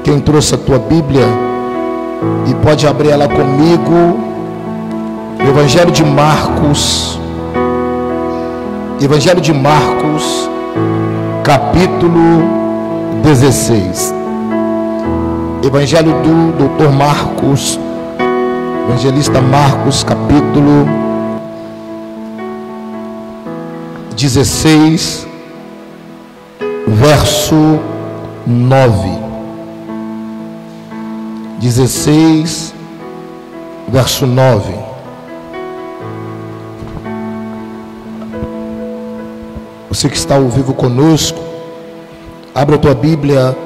Quem trouxe a tua Bíblia e pode abrir ela comigo, Evangelho de Marcos, capítulo 16. Evangelho do Dr. Marcos, evangelista Marcos, capítulo 16, verso 9. 16, verso 9. Você que está ao vivo conosco, abra a tua Bíblia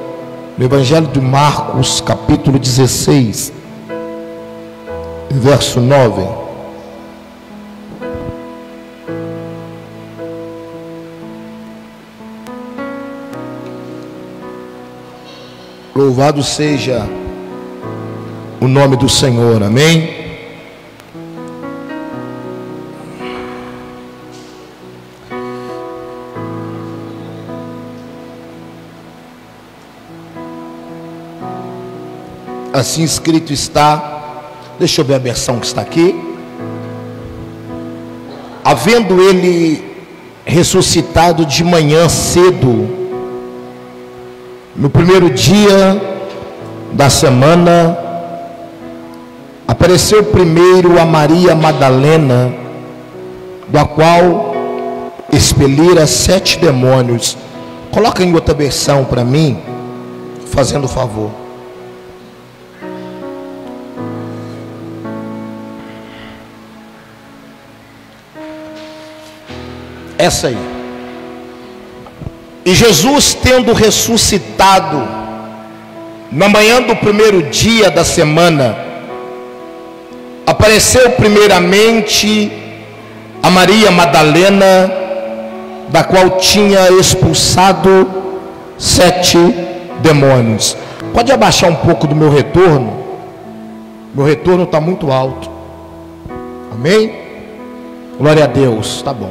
no Evangelho de Marcos, capítulo 16, verso 9. Louvado seja o nome do Senhor, amém? Assim escrito está, deixa eu ver a versão que está aqui. Havendo ele ressuscitado de manhã cedo, no primeiro dia da semana, apareceu primeiro a Maria Madalena, da qual expelira 7 demônios. Coloca em outra versão para mim, fazendo favor. Essa aí. E Jesus, tendo ressuscitado na manhã do primeiro dia da semana, apareceu primeiramente a Maria Madalena, da qual tinha expulsado 7 demônios. Pode abaixar um pouco do meu retorno? Meu retorno está muito alto. Amém? Glória a Deus, tá bom.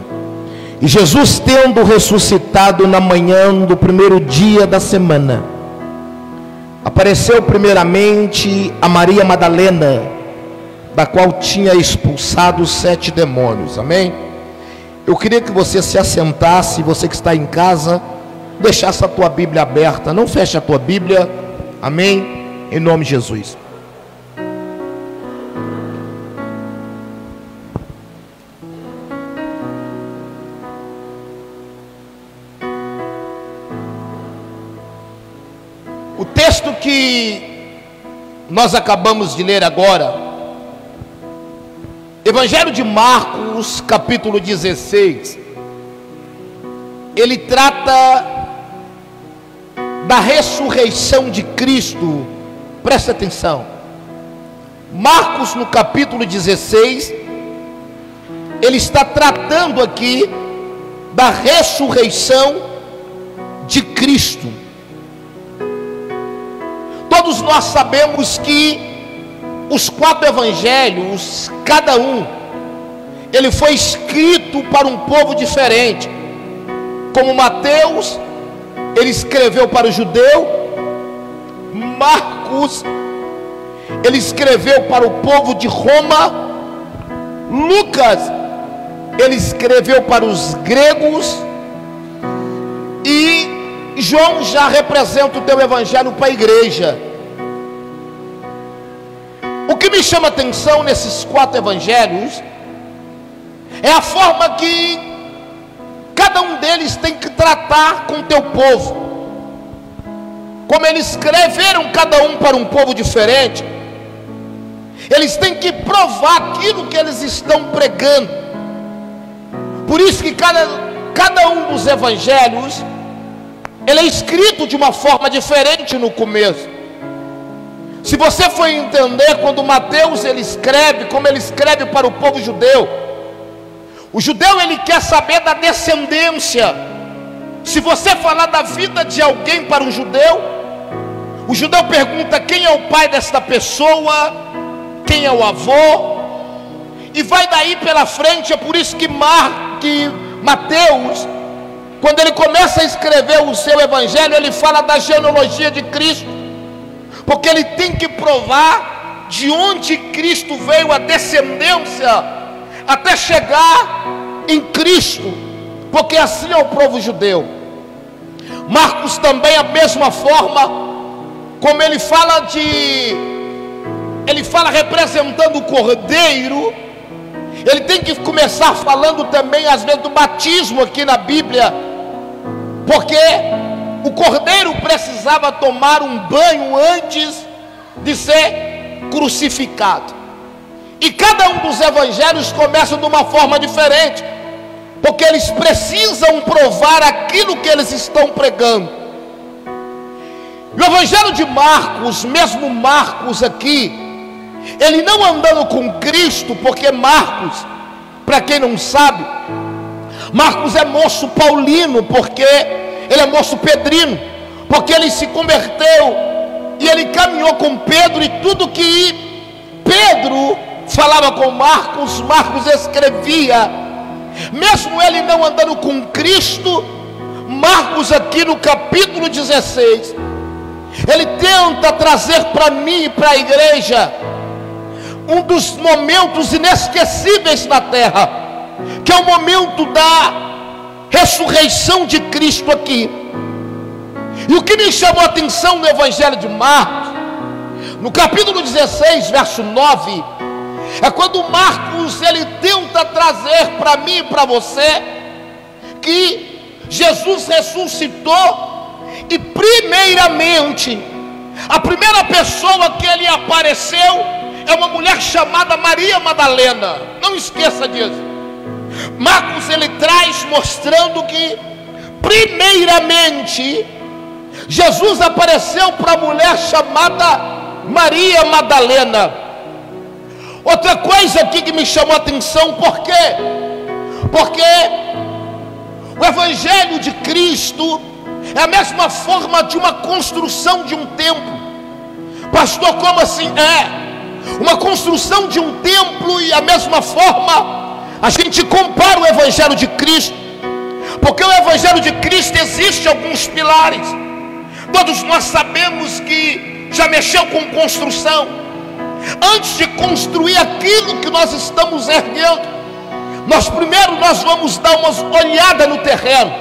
E Jesus, tendo ressuscitado na manhã do primeiro dia da semana, apareceu primeiramente a Maria Madalena, da qual tinha expulsado 7 demônios. Amém? Eu queria que você se assentasse, você que está em casa, deixasse a tua Bíblia aberta, não feche a tua Bíblia. Amém? Em nome de Jesus. O texto que nós acabamos de ler agora, Evangelho de Marcos, capítulo 16, ele trata da ressurreição de Cristo. Presta atenção. Marcos, no capítulo 16, ele está tratando aqui da ressurreição de Cristo. Todos nós sabemos que os 4 evangelhos, cada um, ele foi escrito para um povo diferente. Como Mateus, ele escreveu para o judeu. Marcos, ele escreveu para o povo de Roma. Lucas, ele escreveu para os gregos. E João já representa o teu evangelho para a igreja. O que me chama a atenção nesses 4 evangelhos é a forma que cada um deles tem que tratar com o teu povo. Como eles escreveram cada um para um povo diferente, eles têm que provar aquilo que eles estão pregando. Por isso que cada um dos evangelhos, ele é escrito de uma forma diferente no começo. Se você for entender, quando Mateus ele escreve, como ele escreve para o povo judeu, o judeu ele quer saber da descendência. Se você falar da vida de alguém para um judeu, o judeu pergunta quem é o pai desta pessoa, quem é o avô, e vai daí pela frente. É por isso que Mateus, quando ele começa a escrever o seu evangelho, ele fala da genealogia de Cristo. porque ele tem que provar de onde Cristo veio, a descendência, até chegar em Cristo, porque assim é o povo judeu. Marcos também, a mesma forma, como ele fala representando o Cordeiro, ele tem que começar falando também às vezes do batismo aqui na Bíblia, porque o Cordeiro precisava tomar um banho antes de ser crucificado. E cada um dos evangelhos começa de uma forma diferente, porque eles precisam provar aquilo que eles estão pregando. E o evangelho de Marcos, mesmo Marcos aqui, ele não andando com Cristo, porque Marcos, para quem não sabe, Marcos é moço paulino, porque ele é moço pedrino, porque ele se converteu e ele caminhou com Pedro, e tudo que Pedro falava com Marcos, Marcos escrevia. Mesmo ele não andando com Cristo, Marcos aqui no capítulo 16, ele tenta trazer para mim e para a igreja um dos momentos inesquecíveis na terra, que é o momento da ressurreição de Cristo aqui. E o que me chamou a atenção no evangelho de Marcos, no capítulo 16, verso 9, é quando Marcos ele tenta trazer para mim e para você que Jesus ressuscitou, e primeiramente a primeira pessoa que ele apareceu é uma mulher chamada Maria Madalena. Não esqueça disso. Marcos ele traz mostrando que primeiramente Jesus apareceu para a mulher chamada Maria Madalena. Outra coisa aqui que me chamou a atenção, por quê? Porque o evangelho de Cristo é a mesma forma de uma construção de um templo. Pastor, como assim? Uma construção de um templo, e a mesma forma a gente compara o evangelho de Cristo, porque o evangelho de Cristo existe alguns pilares. Todos nós sabemos que já mexeu com construção. Antes de construir aquilo que nós estamos erguendo, primeiro vamos dar uma olhada no terreno.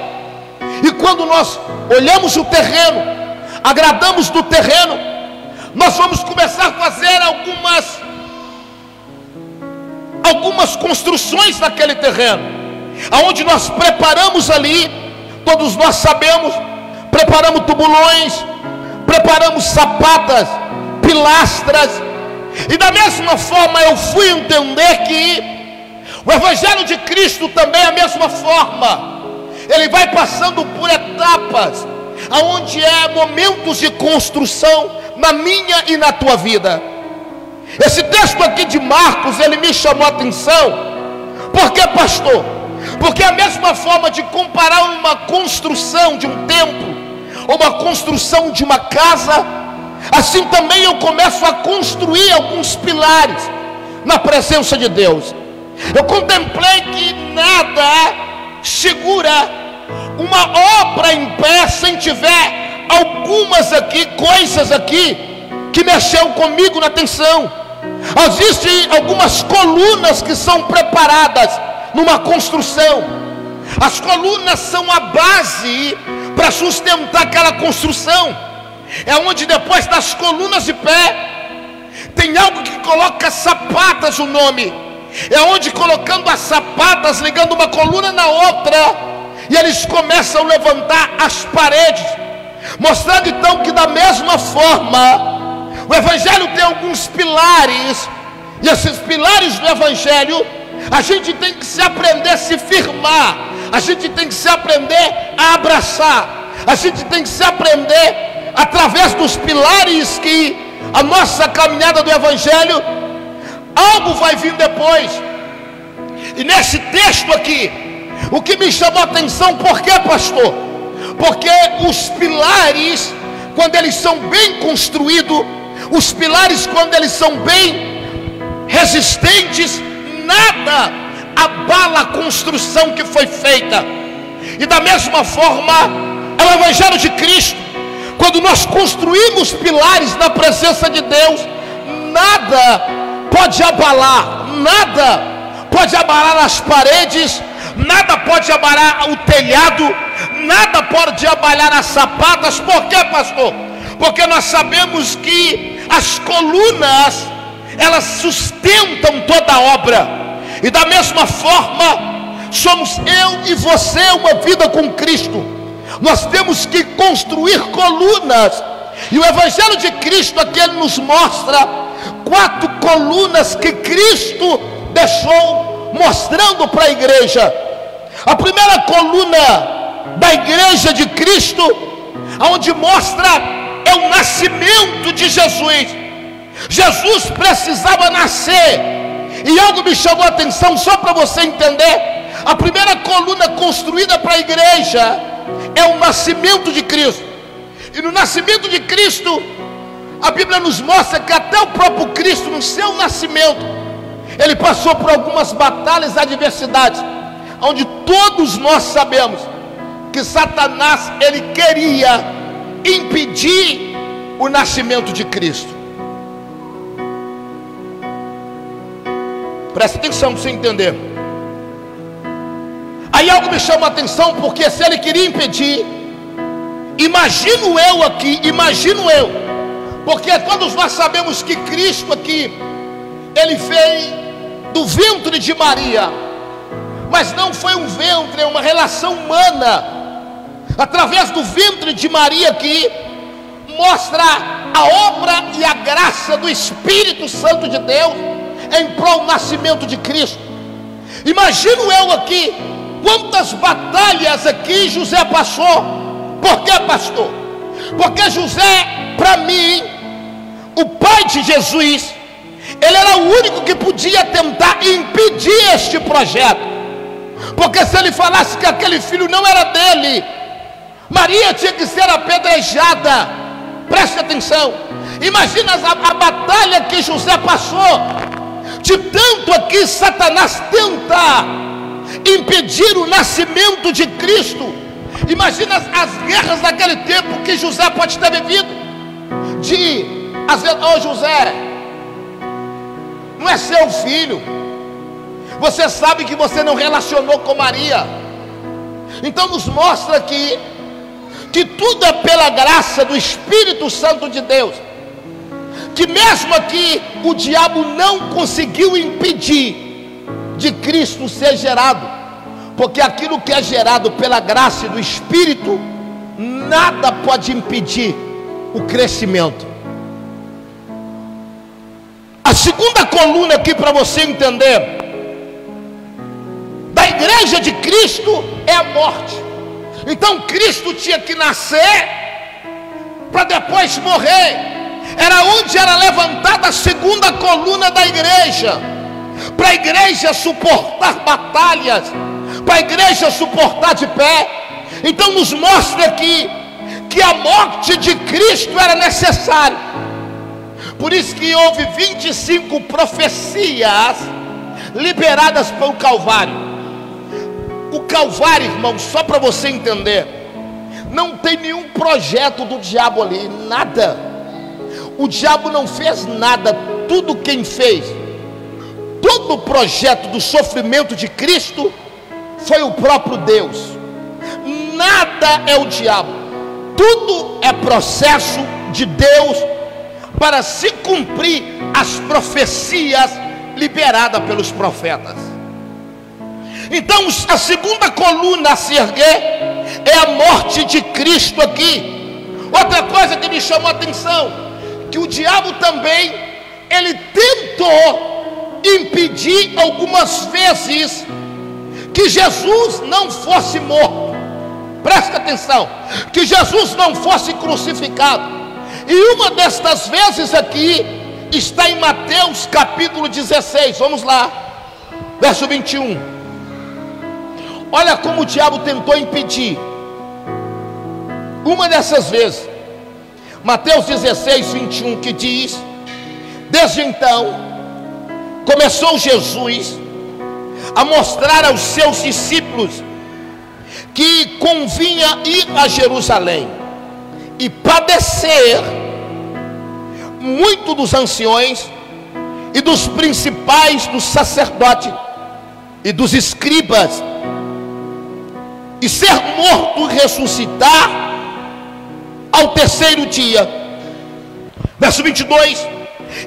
E quando nós olhamos o terreno, agradamos do terreno, nós vamos começar a fazer algumas construções naquele terreno, aonde nós preparamos ali, todos nós sabemos, preparamos tubulões, preparamos sapatas, pilastras. E da mesma forma eu fui entender que o evangelho de Cristo também é a mesma forma. Ele vai passando por etapas, aonde é momentos de construção na minha e na tua vida. Esse texto aqui de Marcos, ele me chamou a atenção. Por que, pastor? Porque a mesma forma de comparar uma construção de um templo, ou uma construção de uma casa, assim também eu começo a construir alguns pilares na presença de Deus. Eu contemplei que nada segura uma obra em pé sem tiver algumas coisas aqui que mexeu comigo na atenção. Existem algumas colunas que são preparadas numa construção. As colunas são a base para sustentar aquela construção. É onde depois das colunas de pé tem algo que coloca sapatas, o nome. É onde colocando as sapatas, ligando uma coluna na outra, e eles começam a levantar as paredes, mostrando então que da mesma forma o evangelho tem alguns pilares, e esses pilares do evangelho a gente tem que se aprender a se firmar, a gente tem que se aprender a abraçar, a gente tem que se aprender através dos pilares que a nossa caminhada do evangelho, algo vai vir depois. E nesse texto aqui, o que me chamou a atenção, por quê, pastor? Porque os pilares, quando eles são bem construídos, os pilares quando eles são bem resistentes, nada abala a construção que foi feita. E da mesma forma é o evangelho de Cristo. Quando nós construímos pilares na presença de Deus, nada pode abalar, nada pode abalar as paredes, nada pode abalar o telhado, nada pode abalar as sapatas. Por quê, pastor? Porque nós sabemos que as colunas, elas sustentam toda a obra. E da mesma forma, somos eu e você uma vida com Cristo. Nós temos que construir colunas. E o Evangelho de Cristo aqui ele nos mostra 4 colunas que Cristo deixou, mostrando para a igreja. A primeira coluna da igreja de Cristo, onde mostra, é o nascimento de Jesus. Jesus precisava nascer. E algo me chamou a atenção, só para você entender. A primeira coluna construída para a igreja é o nascimento de Cristo. E no nascimento de Cristo, a Bíblia nos mostra que até o próprio Cristo, no seu nascimento, ele passou por algumas batalhas e adversidades, onde todos nós sabemos que Satanás, ele queria impedir o nascimento de Cristo. Presta atenção para você entender. Aí algo me chama a atenção, porque se ele queria impedir, imagino eu, porque todos nós sabemos que Cristo aqui, ele veio do ventre de Maria, mas não foi um ventre, é uma relação humana. Através do ventre de Maria aqui, mostra a obra e a graça do Espírito Santo de Deus em prol do nascimento de Cristo. Imagino eu aqui, quantas batalhas aqui José passou. Por quê, pastor? Porque José, para mim, o pai de Jesus, ele era o único que podia tentar impedir este projeto. Porque se ele falasse que aquele filho não era dele, Maria tinha que ser apedrejada. Preste atenção. Imagina a batalha que José passou, de tanto aqui Satanás tenta impedir o nascimento de Cristo. Imagina as guerras daquele tempo que José pode ter vivido. Às vezes, José, não é seu filho, você sabe que você não relacionou com Maria. Então nos mostra aqui que tudo é pela graça do Espírito Santo de Deus, que mesmo aqui o diabo não conseguiu impedir de Cristo ser gerado, porque aquilo que é gerado pela graça do Espírito, nada pode impedir o crescimento. A segunda coluna aqui, para você entender, da igreja de Cristo, é a morte. Então Cristo tinha que nascer para depois morrer. Era onde era levantada a segunda coluna da igreja, para a igreja suportar batalhas, para a igreja suportar de pé. Então nos mostra aqui que a morte de Cristo era necessária. Por isso que houve 25 profecias liberadas pelo Calvário. O Calvário, irmão, só para você entender, não tem nenhum projeto do diabo ali, nada. O diabo não fez nada. Tudo quem fez, todo o projeto do sofrimento de Cristo, foi o próprio Deus. Nada é o diabo, tudo é processo de Deus para se cumprir as profecias liberadas pelos profetas. Então a segunda coluna a se erguer é a morte de Cristo aqui. Outra coisa que me chamou a atenção, que o diabo também, ele tentou impedir algumas vezes que Jesus não fosse morto. Presta atenção, que Jesus não fosse crucificado. E uma destas vezes aqui está em Mateus capítulo 16. Vamos lá, verso 21. Olha como o diabo tentou impedir. Uma dessas vezes, Mateus 16, 21, que diz: desde então começou Jesus a mostrar aos seus discípulos que convinha ir a Jerusalém e padecer muito dos anciões e dos principais dos sacerdotes e dos escribas, e ser morto e ressuscitar ao terceiro dia. Verso 22: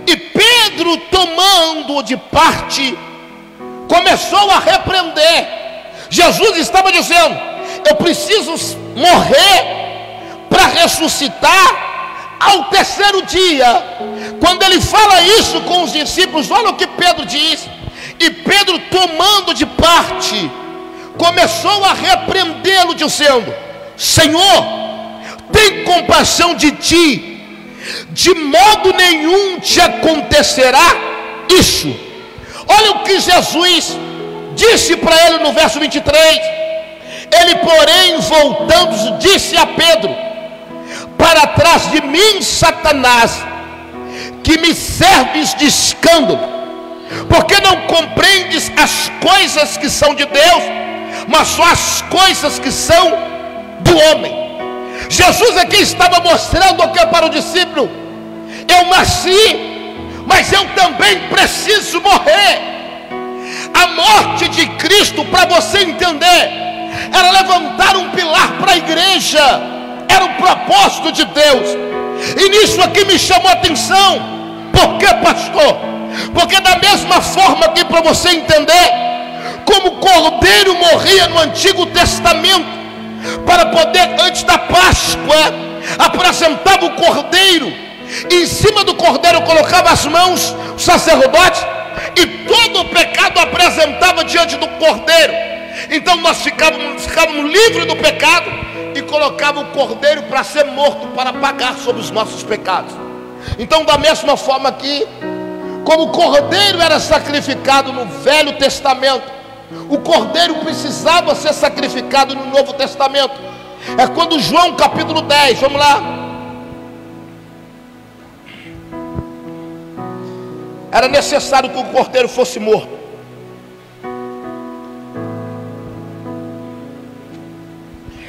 e Pedro, tomando-o de parte, começou a repreender. Jesus estava dizendo: eu preciso morrer para ressuscitar ao terceiro dia. Quando ele fala isso com os discípulos, olha o que Pedro diz. E Pedro, tomando de parte, começou a repreendê-lo, dizendo: Senhor, tem compaixão de ti, de modo nenhum te acontecerá isso. Olha o que Jesus disse para ele no verso 23. Ele, porém, voltando-se, disse a Pedro: para trás de mim, Satanás, que me serves de escândalo, porque não compreendes as coisas que são de Deus, mas só as coisas que são do homem. Jesus aqui estava mostrando o que para o discípulo: eu nasci, mas eu também preciso morrer. A morte de Cristo, para você entender, era levantar um pilar para a igreja, era o propósito de Deus. E nisso aqui me chamou a atenção. Por que, pastor? Porque da mesma forma que, para você entender, como o cordeiro morria no Antigo Testamento, para poder, antes da Páscoa, apresentava o cordeiro, e em cima do cordeiro colocava as mãos o sacerdote, e todo o pecado apresentava diante do cordeiro. Então nós ficávamos livres do pecado, e colocava o cordeiro para ser morto, para pagar sobre os nossos pecados. Então, da mesma forma aqui, como o cordeiro era sacrificado no Velho Testamento, o cordeiro precisava ser sacrificado no Novo Testamento. É quando João capítulo 10, vamos lá. Era necessário que o cordeiro fosse morto.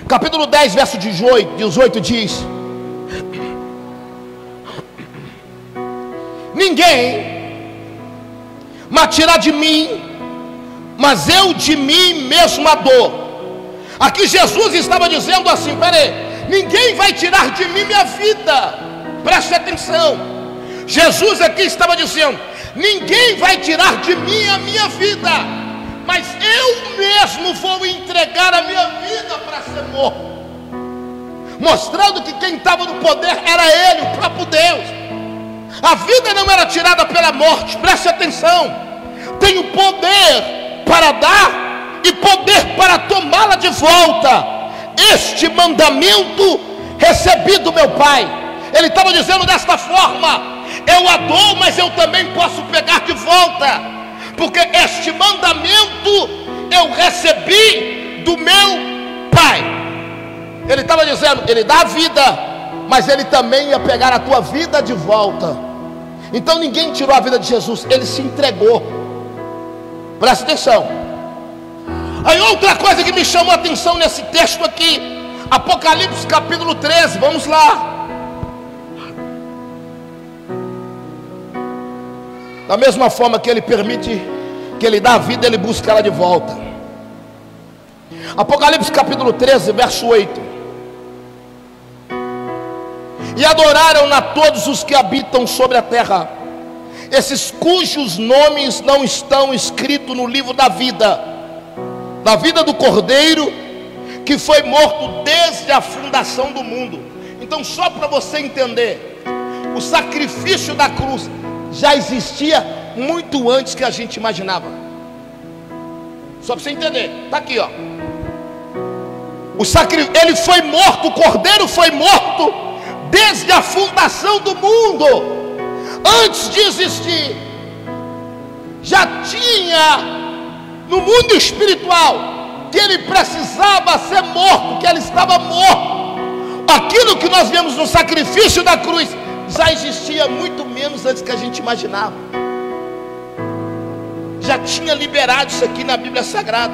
Capítulo 10, verso 18 diz: ninguém me tirar de mim, mas eu de mim mesmo a dor. Aqui Jesus estava dizendo assim: peraí, ninguém vai tirar de mim minha vida. Preste atenção. Jesus aqui estava dizendo: ninguém vai tirar de mim a minha vida, mas eu mesmo vou entregar a minha vida para ser morto. Mostrando que quem estava no poder era Ele, o próprio Deus. A vida não era tirada pela morte. Preste atenção. Tem o poder para dar e poder para tomá-la de volta. Este mandamento recebi do meu Pai. Ele estava dizendo desta forma: eu a dou, mas eu também posso pegar de volta, porque este mandamento eu recebi do meu Pai. Ele estava dizendo: Ele dá a vida, mas Ele também ia pegar a tua vida de volta. Então ninguém tirou a vida de Jesus, Ele se entregou. Presta atenção. Aí outra coisa que me chamou a atenção nesse texto aqui, Apocalipse capítulo 13, vamos lá. Da mesma forma que Ele permite, que Ele dá a vida, Ele busca ela de volta. Apocalipse capítulo 13, verso 8. E adoraram-na todos os que habitam sobre a terra, esses cujos nomes não estão escritos no livro da vida do Cordeiro, que foi morto desde a fundação do mundo. Então, só para você entender, o sacrifício da cruz já existia muito antes que a gente imaginava. Só para você entender, está aqui, ó. Ele foi morto, o cordeiro foi morto desde a fundação do mundo. Antes de existir, já tinha no mundo espiritual que ele precisava ser morto, que ele estava morto. Aquilo que nós vemos no sacrifício da cruz já existia muito menos antes que a gente imaginava. Já tinha liberado isso aqui na Bíblia Sagrada.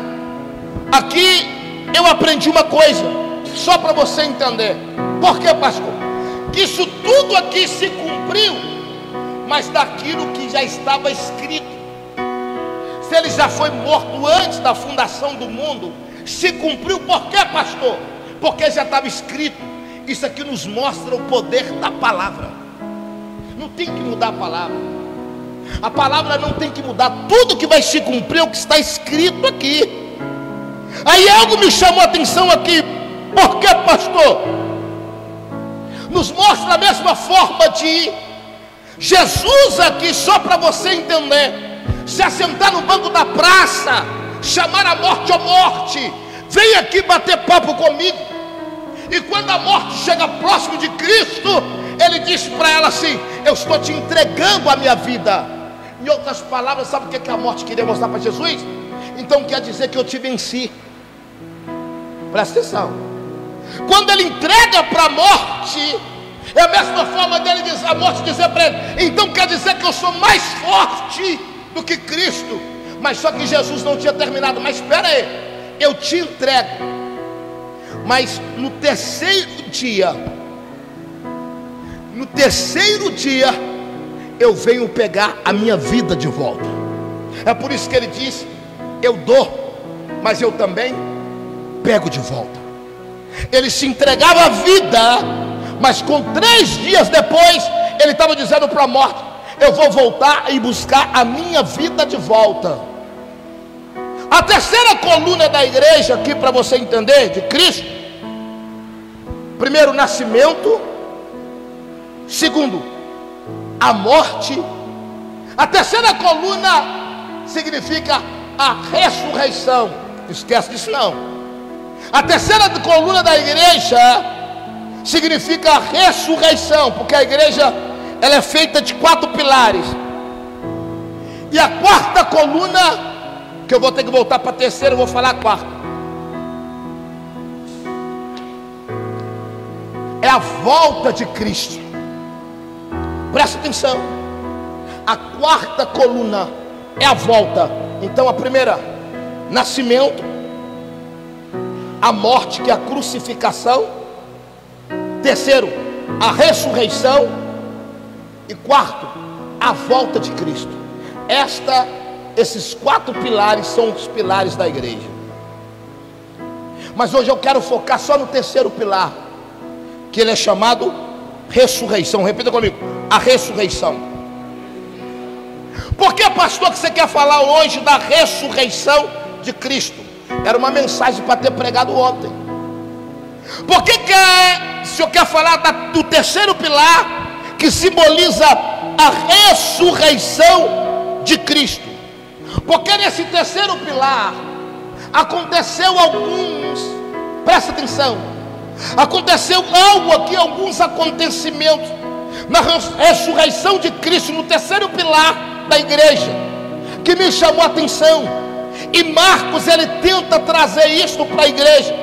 Aqui eu aprendi uma coisa, só para você entender. Por quê, pastor? Que isso tudo aqui se cumpriu, mas daquilo que já estava escrito. Se ele já foi morto antes da fundação do mundo, se cumpriu. Por quê, pastor? Porque já estava escrito. Isso aqui nos mostra o poder da palavra. Não tem que mudar a palavra. A palavra não tem que mudar. Tudo que vai se cumprir é o que está escrito aqui. Aí algo me chamou a atenção aqui. Por quê, pastor? Nos mostra a mesma forma de Jesus aqui, só para você entender. Se assentar no banco da praça, chamar a morte, ó morte, vem aqui bater papo comigo. E quando a morte chega próximo de Cristo, ele diz para ela assim: eu estou te entregando a minha vida. Em outras palavras, sabe o que a morte queria mostrar para Jesus? Então quer dizer que eu te venci. Presta atenção. Quando ele entrega para a morte, é a mesma forma dele dizer, a morte dizer para ele: então quer dizer que eu sou mais forte do que Cristo. Mas só que Jesus não tinha terminado. Mas espera aí, eu te entrego, mas no terceiro dia eu venho pegar a minha vida de volta. É por isso que ele diz: eu dou, mas eu também pego de volta. Ele se entregava a vida, mas com 3 dias depois ele estava dizendo para a morte: eu vou voltar e buscar a minha vida de volta. A terceira coluna da igreja aqui, para você entender, de Cristo: primeiro, o nascimento. Segundo, a morte. A terceira coluna significa a ressurreição. Não esquece disso não. A terceira coluna da igreja significa a ressurreição, porque a igreja ela é feita de 4 pilares. E a quarta coluna, que eu vou ter que voltar para a terceira, eu vou falar a quarta, é a volta de Cristo. Presta atenção. A quarta coluna é a volta. Então a primeira, nascimento. A morte, que é a crucificação. Terceiro, a ressurreição. E quarto, a volta de Cristo. Esses 4 pilares são os pilares da igreja. Mas hoje eu quero focar só no terceiro pilar, que ele é chamado ressurreição. Repita comigo: a ressurreição. Por que, pastor, que você quer falar hoje da ressurreição de Cristo? Era uma mensagem para ter pregado ontem. Por que o senhor quer falar do terceiro pilar, que simboliza a ressurreição de Cristo? Porque nesse terceiro pilar aconteceu presta atenção, aconteceu algo aqui, alguns acontecimentos na ressurreição de Cristo, no terceiro pilar da igreja, que me chamou a atenção. E Marcos, ele tenta trazer isto para a igreja.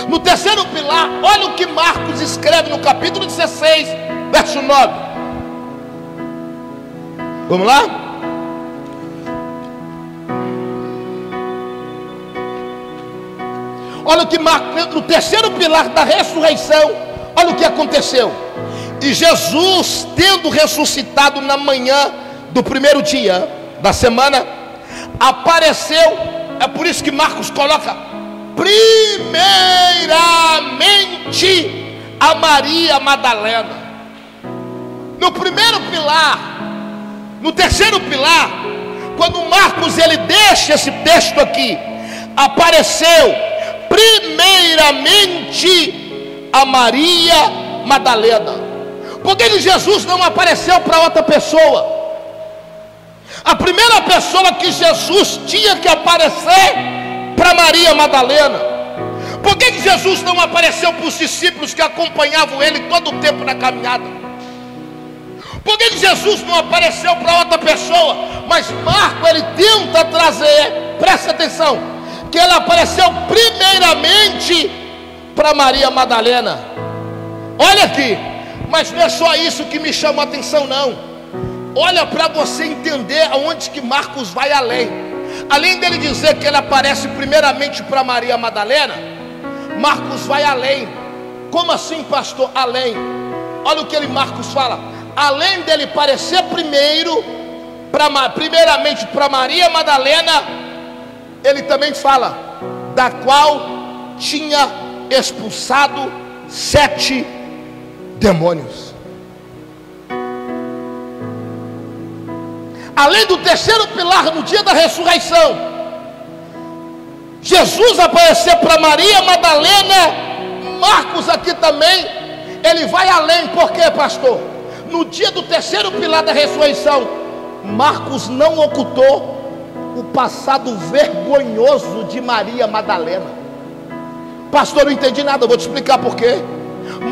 No terceiro pilar, olha o que Marcos escreve no capítulo 16, verso 9. Vamos lá? Olha o que Marcos, no terceiro pilar da ressurreição, olha o que aconteceu. E Jesus, tendo ressuscitado na manhã do primeiro dia da semana, apareceu. É por isso que Marcos coloca primeiramente a Maria Madalena. No primeiro pilar, no terceiro pilar, quando Marcos ele deixa esse texto aqui, apareceu primeiramente a Maria Madalena. Por que Jesus não apareceu para outra pessoa? A primeira pessoa que Jesus tinha que aparecer para Maria Madalena. Por que Jesus não apareceu para os discípulos que acompanhavam ele todo o tempo na caminhada? Por que Jesus não apareceu para outra pessoa? Mas Marcos ele tenta trazer, presta atenção, que ele apareceu primeiramente para Maria Madalena. Olha aqui, mas não é só isso que me chama a atenção não. Olha para você entender aonde que Marcos vai além. Além dele dizer que ele aparece primeiramente para Maria Madalena, Marcos vai além. Como assim, pastor? Além. Olha o que Marcos fala. Além dele parecer primeiramente para Maria Madalena, ele também fala, da qual tinha expulsado 7 demônios. Além do terceiro pilar, no dia da ressurreição, Jesus aparecer para Maria Madalena. Marcos aqui também, ele vai além. Por quê, pastor? No dia do terceiro pilar da ressurreição, Marcos não ocultou o passado vergonhoso de Maria Madalena. Pastor, não entendi nada, vou te explicar por quê.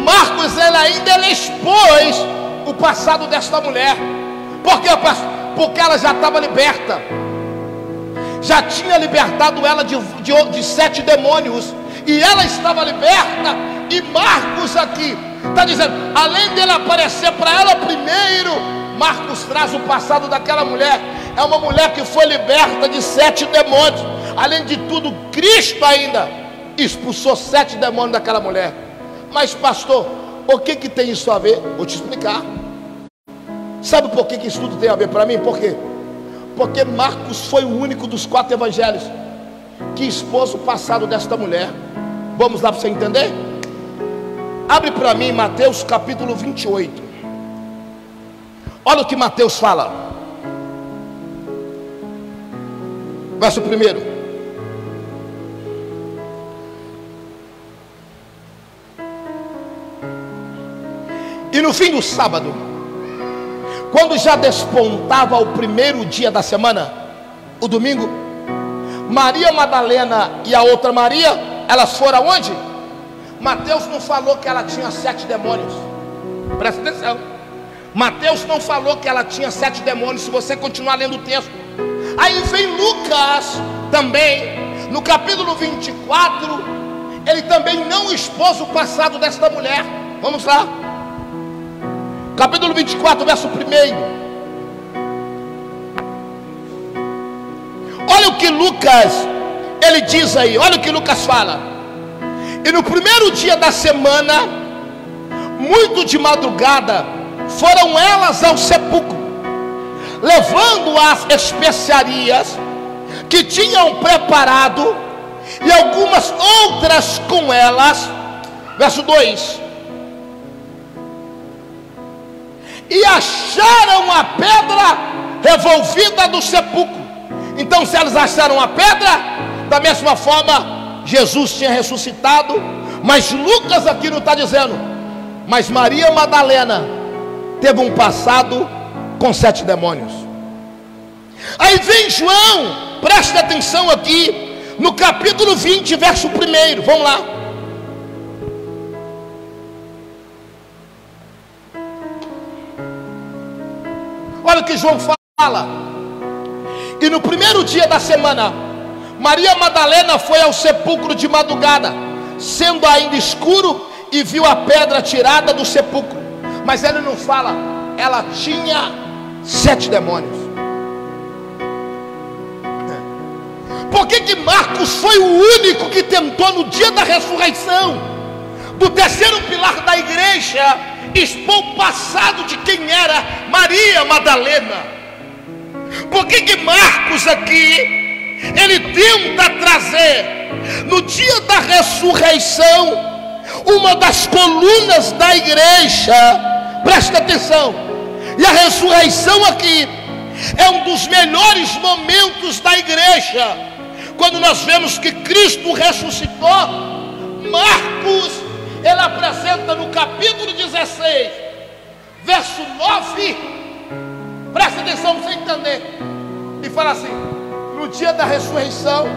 Marcos, ele expôs o passado desta mulher. Por quê, pastor? Porque ela já estava liberta. Já tinha libertado ela de 7 demônios. E ela estava liberta. E Marcos aqui está dizendo, além dele aparecer para ela primeiro, Marcos traz o passado daquela mulher. É uma mulher que foi liberta de 7 demônios. Além de tudo, Cristo ainda expulsou 7 demônios daquela mulher. Mas pastor, o que tem isso a ver? Vou te explicar. Sabe por que isso tudo tem a ver para mim? Por quê? Porque Marcos foi o único dos 4 evangelhos que expôs o passado desta mulher. Vamos lá para você entender? Abre para mim Mateus capítulo 28. Olha o que Mateus fala. Verso 1. E no fim do sábado, quando já despontava o primeiro dia da semana, o domingo, Maria Madalena e a outra Maria, elas foram aonde? Mateus não falou que ela tinha 7 demônios. Presta atenção. Mateus não falou que ela tinha 7 demônios. Se você continuar lendo o texto, aí vem Lucas também, no capítulo 24, ele também não expôs o passado desta mulher. Vamos lá. Capítulo 24, verso 1. Olha o que Lucas, ele diz aí, olha o que Lucas fala. E no primeiro dia da semana, muito de madrugada, foram elas ao sepulcro, levando as especiarias que tinham preparado, e algumas outras com elas. Verso 2. E acharam a pedra revolvida do sepulcro. Então, se elas acharam a pedra, da mesma forma, Jesus tinha ressuscitado. Mas Lucas aqui não está dizendo. Mas Maria Madalena teve um passado com 7 demônios. Aí vem João, presta atenção aqui, no capítulo 20, verso 1. Vamos lá. Olha o que João fala. E no primeiro dia da semana, Maria Madalena foi ao sepulcro de madrugada, sendo ainda escuro, e viu a pedra tirada do sepulcro. Mas ele não fala, ela tinha 7 demônios. Por que Marcos foi o único que tentou no dia da ressurreição, do terceiro pilar da igreja, expor o passado de quem era Maria Madalena? Por que Marcos aqui, ele tenta trazer no dia da ressurreição uma das colunas da igreja? Presta atenção. E a ressurreição aqui é um dos melhores momentos da igreja. Quando nós vemos que Cristo ressuscitou, Marcos, ele apresenta no capítulo 16, verso 9, presta atenção para você entender, e fala assim: no dia da ressurreição,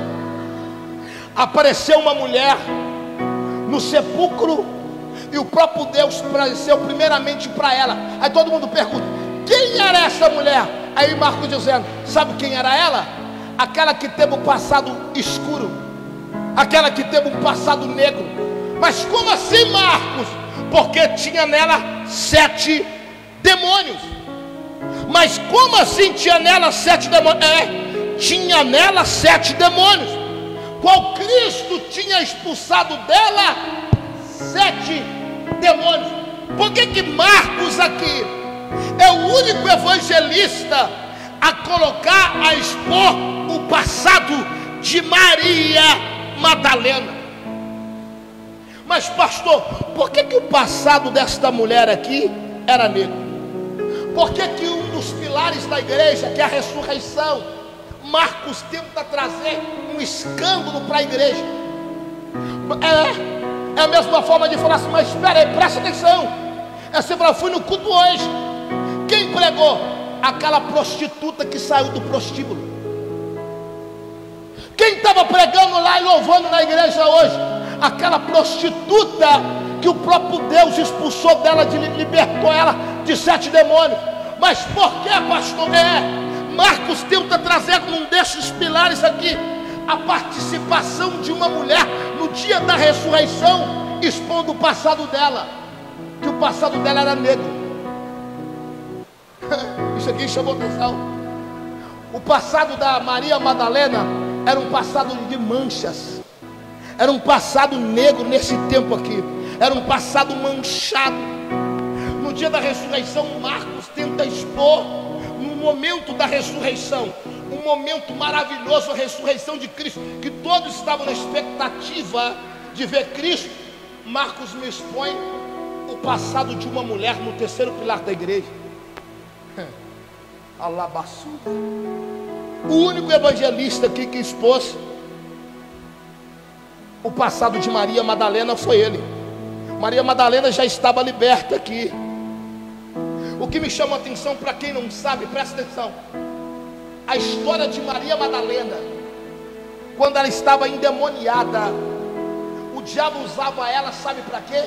apareceu uma mulher no sepulcro, e o próprio Deus apareceu primeiramente para ela. Aí todo mundo pergunta: quem era essa mulher? Aí Marcos dizendo: sabe quem era ela? Aquela que teve um passado escuro, aquela que teve um passado negro. Mas como assim, Marcos? Porque tinha nela 7 demônios. Mas como assim tinha nela 7 demônios? Tinha nela 7 demônios. Qual Cristo tinha expulsado dela 7 demônios. Por que Marcos aqui é o único evangelista a colocar, a expor o passado de Maria Madalena? Mas pastor, por que o passado desta mulher aqui era negro? Por que um dos pilares da igreja, que é a ressurreição, Marcos tenta trazer um escândalo para a igreja? É a mesma forma de falar assim, mas espera aí, presta atenção. Eu fui no culto hoje. Quem pregou? Aquela prostituta que saiu do prostíbulo. Quem estava pregando lá e louvando na igreja hoje? Aquela prostituta que o próprio Deus expulsou dela, libertou ela de 7 demônios. Mas por que, pastor? Marcos tenta trazer num desses pilares aqui a participação de uma mulher no dia da ressurreição, expondo o passado dela, que o passado dela era negro. Isso aqui chamou atenção. O passado da Maria Madalena era um passado de manchas, era um passado negro nesse tempo aqui, era um passado manchado. No dia da ressurreição, Marcos tenta expor, no momento da ressurreição, um momento maravilhoso, a ressurreição de Cristo, que todos estavam na expectativa de ver Cristo. Marcos me expõe o passado de uma mulher no terceiro pilar da igreja. Alabaçu. O único evangelista aqui que expôs o passado de Maria Madalena foi ele. Maria Madalena já estava liberta aqui. O que me chama a atenção, para quem não sabe, presta atenção, a história de Maria Madalena, quando ela estava endemoniada, o diabo usava ela, sabe para quê?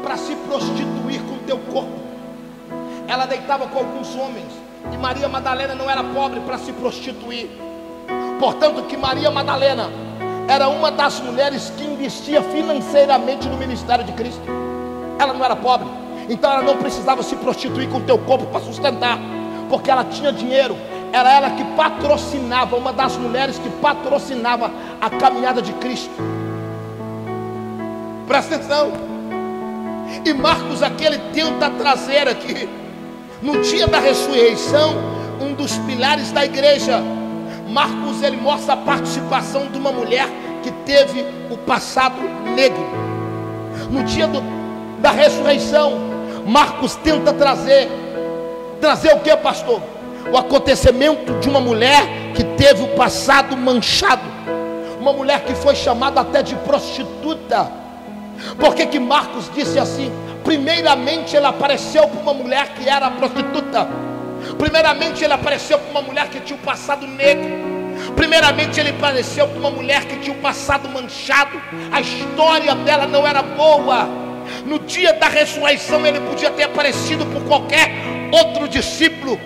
Para se prostituir com o teu corpo. Ela deitava com alguns homens, e Maria Madalena não era pobre para se prostituir. Portanto, que Maria Madalena era uma das mulheres que investia financeiramente no ministério de Cristo. Ela não era pobre, então ela não precisava se prostituir com o teu corpo para sustentar, porque ela tinha dinheiro. Era ela que patrocinava, uma das mulheres que patrocinava a caminhada de Cristo. Presta atenção. E Marcos aqui, ele tenta trazer aqui, no dia da ressurreição, um dos pilares da igreja. Marcos, ele mostra a participação de uma mulher que teve o passado negro. No dia da ressurreição, Marcos tenta trazer o que, pastor? O acontecimento de uma mulher que teve o passado manchado, uma mulher que foi chamada até de prostituta. Por que Marcos disse assim? Primeiramente ele apareceu para uma mulher que era prostituta. Primeiramente ele apareceu para uma mulher que tinha um passado negro. Primeiramente ele apareceu para uma mulher que tinha um passado manchado. A história dela não era boa. No dia da ressurreição ele podia ter aparecido por qualquer outro discípulo,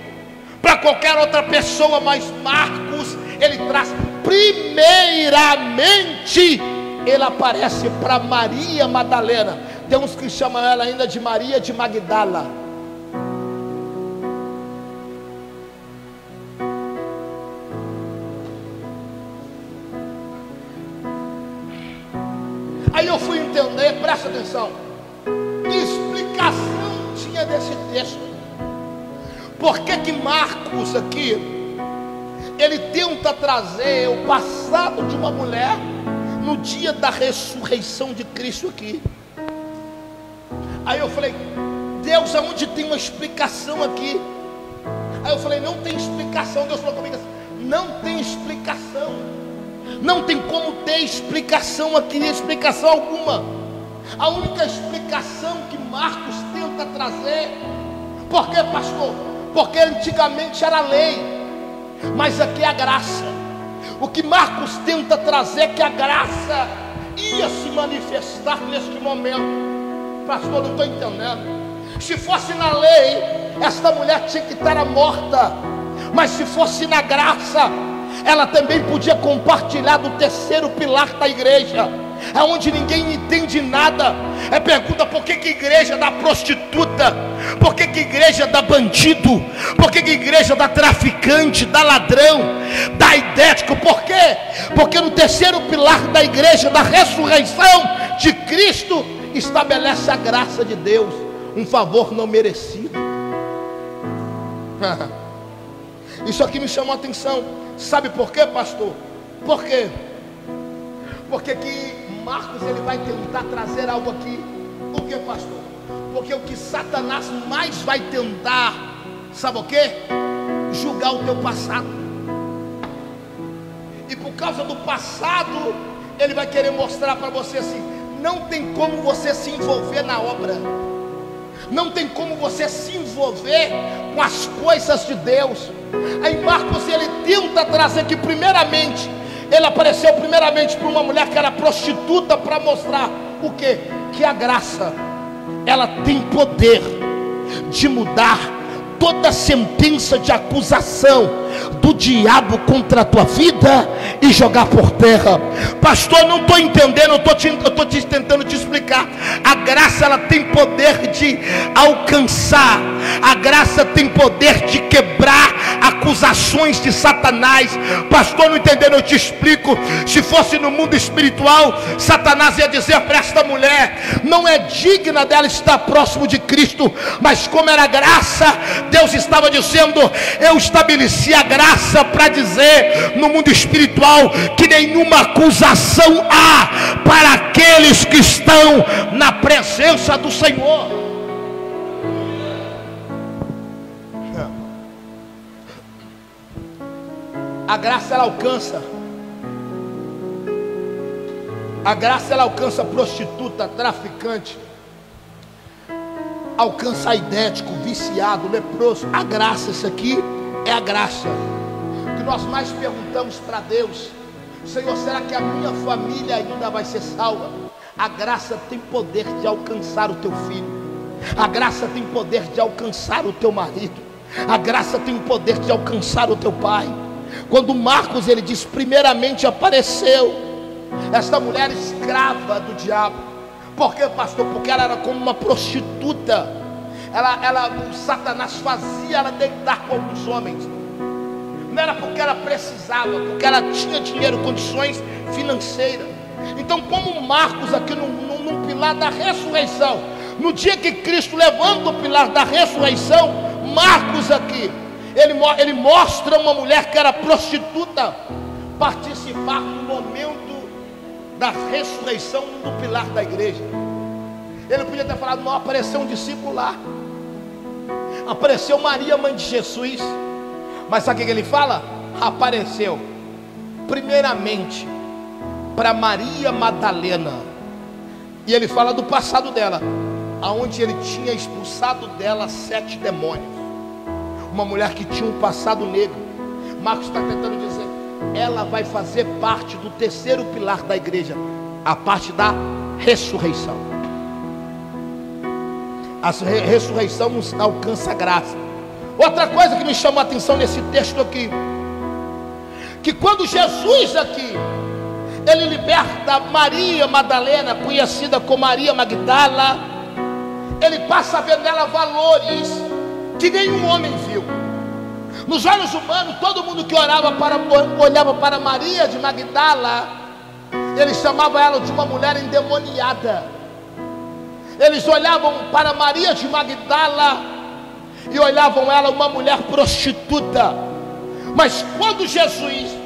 para qualquer outra pessoa, mas Marcos, ele traz primeiramente, ele aparece para Maria Madalena. Tem uns que chamam ela ainda de Maria de Magdala. Aí eu fui entender, presta atenção, que explicação tinha desse texto. Por que Marcos aqui, ele tenta trazer o passado de uma mulher no dia da ressurreição de Cristo aqui? Aí eu falei, Deus, aonde tem uma explicação aqui? Aí eu falei, não tem explicação. Deus falou comigo assim, não tem explicação. Não tem como ter explicação aqui, explicação alguma. A única explicação que Marcos tenta trazer, por que, pastor? Porque antigamente era lei, mas aqui é a graça. O que Marcos tenta trazer é que a graça ia se manifestar neste momento. Pastor, não estou entendendo. Se fosse na lei, esta mulher tinha que estar morta. Mas se fosse na graça, ela também podia compartilhar do terceiro pilar da igreja. É onde ninguém entende nada. É pergunta, por que igreja da prostituta? Por que igreja da bandido? Por que igreja da traficante, da ladrão, da idético? Por quê? Porque no terceiro pilar da igreja da ressurreição de Cristo estabelece a graça de Deus, um favor não merecido. Isso aqui me chamou a atenção. Sabe por quê, pastor? Por quê? Porque que Marcos ele vai tentar trazer algo aqui. Por quê, pastor? Porque o que Satanás mais vai tentar, sabe o quê? Julgar o teu passado. E por causa do passado, ele vai querer mostrar para você assim: não tem como você se envolver na obra, não tem como você se envolver com as coisas de Deus. Aí Marcos ele tenta trazer que primeiramente, ele apareceu primeiramente para uma mulher que era prostituta, para mostrar o quê? Que a graça, ela tem poder de mudar toda sentença de acusação do diabo contra a tua vida e jogar por terra. Pastor, não estou entendendo, eu estou tentando te explicar. A graça ela tem poder de alcançar, a graça tem poder de quebrar acusações de Satanás. Pastor, não entendendo, eu te explico. Se fosse no mundo espiritual, Satanás ia dizer para esta mulher: não é digna dela estar próximo de Cristo. Mas como era graça, Deus estava dizendo: eu estabeleci a graça para dizer no mundo espiritual que nenhuma acusação há para aqueles que estão na presença do Senhor. A graça ela alcança. A graça ela alcança prostituta, traficante, alcança aidético, viciado, leproso. A graça, isso aqui é a graça. O que nós mais perguntamos para Deus: Senhor, será que a minha família ainda vai ser salva? A graça tem poder de alcançar o teu filho. A graça tem poder de alcançar o teu marido. A graça tem poder de alcançar o teu pai. Quando Marcos ele diz: primeiramente apareceu esta mulher escrava do diabo. Por quê, pastor? Porque ela era como uma prostituta. O Satanás fazia ela deitar com alguns homens. Não era porque ela precisava, porque ela tinha dinheiro, condições financeiras. Então, como Marcos aqui no pilar da ressurreição, no dia que Cristo levanta o pilar da ressurreição, Marcos aqui, ele mostra uma mulher que era prostituta participar do momento da ressurreição do pilar da igreja. Ele podia ter falado: não, apareceu um discípulo lá, apareceu Maria, mãe de Jesus. Mas sabe o que ele fala? Apareceu primeiramente para Maria Madalena. E ele fala do passado dela, aonde ele tinha expulsado dela 7 demônios. Uma mulher que tinha um passado negro. Marcos está tentando dizer: ela vai fazer parte do terceiro pilar da igreja, a parte da ressurreição. A ressurreição nos alcança a graça. Outra coisa que me chamou a atenção nesse texto aqui, que quando Jesus aqui, ele liberta Maria Madalena, conhecida como Maria Magdala, ele passa a ver nela valores que nenhum homem viu. Nos olhos humanos, todo mundo que olhava para Maria de Magdala, eles chamavam ela de uma mulher endemoniada. Eles olhavam para Maria de Magdala e olhavam ela uma mulher prostituta. Mas quando Jesus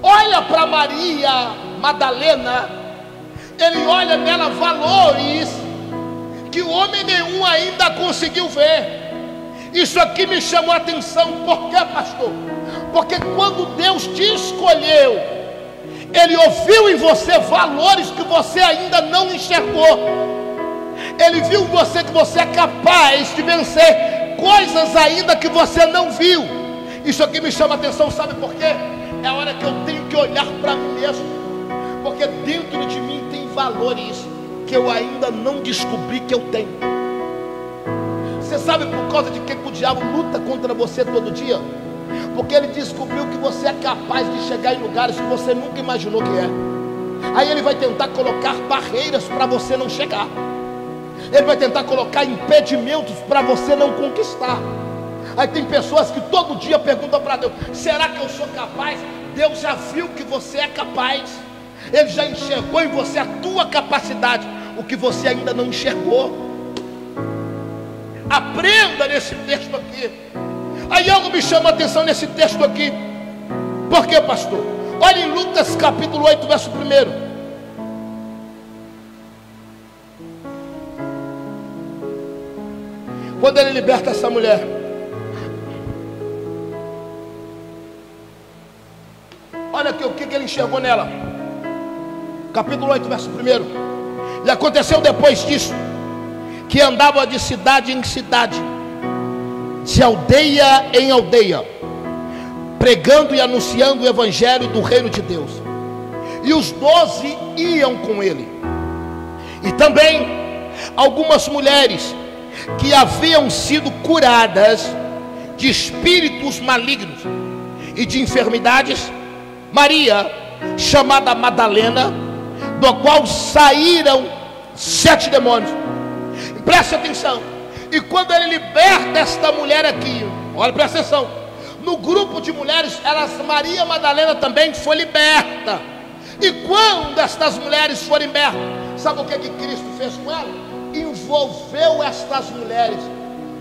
olha para Maria Madalena, ele olha nela valores que o homem nenhum ainda conseguiu ver. Isso aqui me chamou a atenção. Por quê, pastor? Porque quando Deus te escolheu, Ele ouviu em você valores que você ainda não enxergou. Ele viu em você que você é capaz de vencer coisas ainda que você não viu. Isso aqui me chama a atenção, sabe por quê? É a hora que eu tenho que olhar para mim mesmo, porque dentro de mim tem valores que eu ainda não descobri que eu tenho. Você sabe por causa de que o diabo luta contra você todo dia? Porque ele descobriu que você é capaz de chegar em lugares que você nunca imaginou que é. Aí ele vai tentar colocar barreiras para você não chegar. Ele vai tentar colocar impedimentos para você não conquistar. Aí tem pessoas que todo dia perguntam para Deus: será que eu sou capaz? Deus já viu que você é capaz. Ele já enxergou em você a tua capacidade. o que você ainda não enxergou. Aprenda nesse texto aqui. Aí algo me chama a atenção nesse texto aqui. Por quê, pastor? Olha em Lucas capítulo 8, verso 1. Quando ele liberta essa mulher, olha aqui o que ele enxergou nela. Capítulo 8, verso 1. E aconteceu depois disso, que andava de cidade em cidade, de aldeia em aldeia, pregando e anunciando o evangelho do reino de Deus. E os 12 iam com ele. E também algumas mulheres que haviam sido curadas de espíritos malignos e de enfermidades. Maria, chamada Madalena, do qual saíram 7 demônios. Preste atenção. E quando ele liberta esta mulher aqui, olha, presta atenção, no grupo de mulheres, Maria Madalena também foi liberta. E quando estas mulheres foram libertas, sabe o que Cristo fez com ela? Envolveu estas mulheres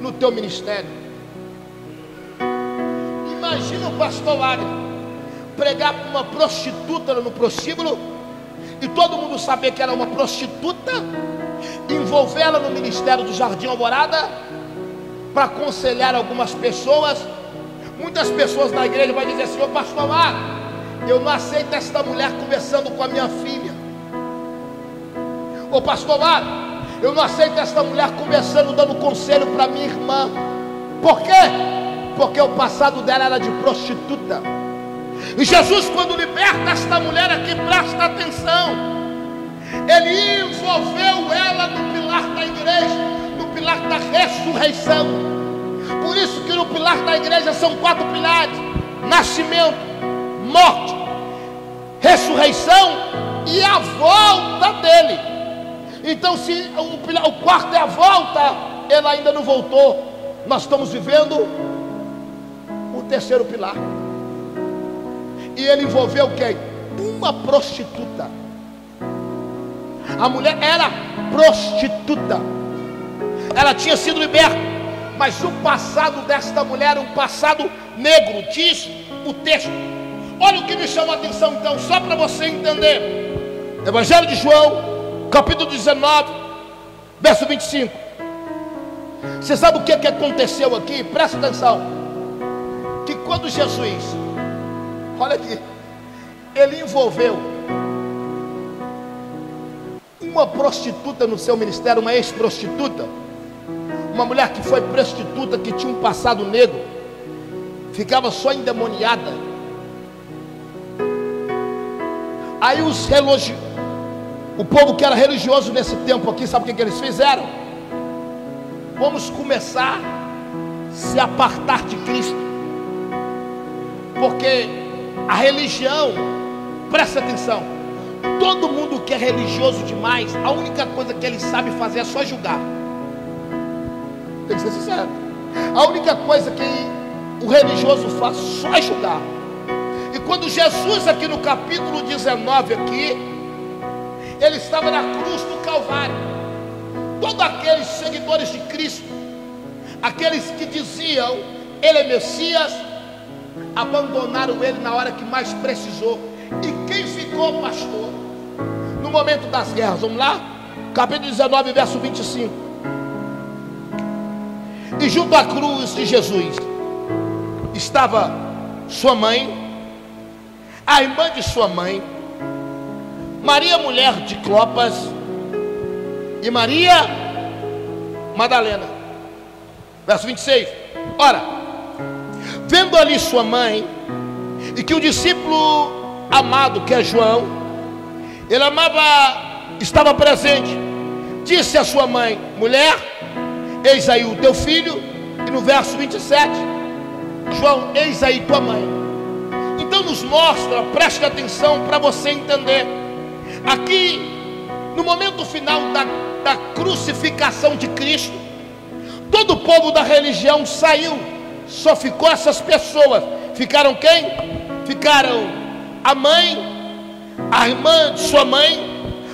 no teu ministério. Imagina o pastor Wagner pregar para uma prostituta no prostíbulo e todo mundo saber que era uma prostituta, envolvê-la no ministério do Jardim Alvorada para aconselhar algumas pessoas. Muitas pessoas na igreja vão dizer assim: ô pastor Wagner, eu não aceito esta mulher conversando com a minha filha. Ô pastor Wagner, eu não aceito esta mulher conversando, dando conselho para minha irmã. Por quê? Porque o passado dela era de prostituta. E Jesus, quando liberta esta mulher aqui, presta atenção, ele envolveu ela no pilar da igreja, no pilar da ressurreição. Por isso que no pilar da igreja são 4 pilares: nascimento, morte, ressurreição e a volta dele. Então, se o quarto é a volta, ele ainda não voltou. Nós estamos vivendo o 3º pilar. E ele envolveu quem? Uma prostituta. A mulher era prostituta. Ela tinha sido liberta, mas o passado desta mulher era um passado negro, diz o texto. Olha o que me chama a atenção então, só para você entender. Evangelho de João, capítulo 19, verso 25. Você sabe o que aconteceu aqui? Presta atenção. Que quando Jesus, olha aqui, ele envolveu uma prostituta no seu ministério, uma ex-prostituta, uma mulher que foi prostituta, que tinha um passado negro, ficava só endemoniada. Aí o povo que era religioso nesse tempo aqui, sabe o que eles fizeram? Vamos começar a se apartar de Cristo, porque a religião, presta atenção, todo mundo que é religioso demais, a única coisa que ele sabe fazer é só julgar. Tem que ser sincero. A única coisa que o religioso faz só é julgar. E quando Jesus aqui no capítulo 19 aqui, ele estava na cruz do Calvário, todos aqueles seguidores de Cristo, aqueles que diziam ele é Messias, abandonaram ele na hora que mais precisou. E quem ficou, pastor, no momento das guerras? Vamos lá, capítulo 19, verso 25. E junto à cruz de Jesus estava sua mãe, a irmã de sua mãe, Maria, mulher de Clopas, e Maria Madalena. Verso 26. Ora, vendo ali sua mãe, e que o discípulo amado, que é João, ele amava, estava presente, disse a sua mãe: mulher, eis aí o teu filho. E no verso 27, João, eis aí tua mãe. Então nos mostra, preste atenção para você entender, aqui no momento final da crucificação de Cristo, todo o povo da religião saiu, só ficou essas pessoas. Ficaram quem? Ficaram a mãe, a irmã de sua mãe,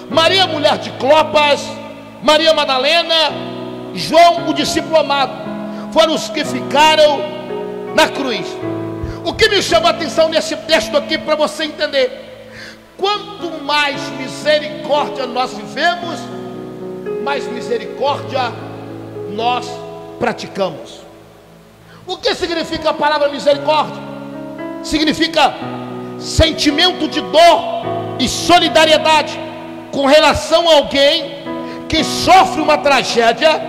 Maria, mulher de Clopas, Maria Madalena, João, o discípulo amado, foram os que ficaram na cruz. O que me chama a atenção nesse texto aqui, para você entender: quanto mais misericórdia nós vivemos, mais misericórdia nós praticamos. O que significa a palavra misericórdia? Significa sentimento de dor e solidariedade com relação a alguém que sofre uma tragédia,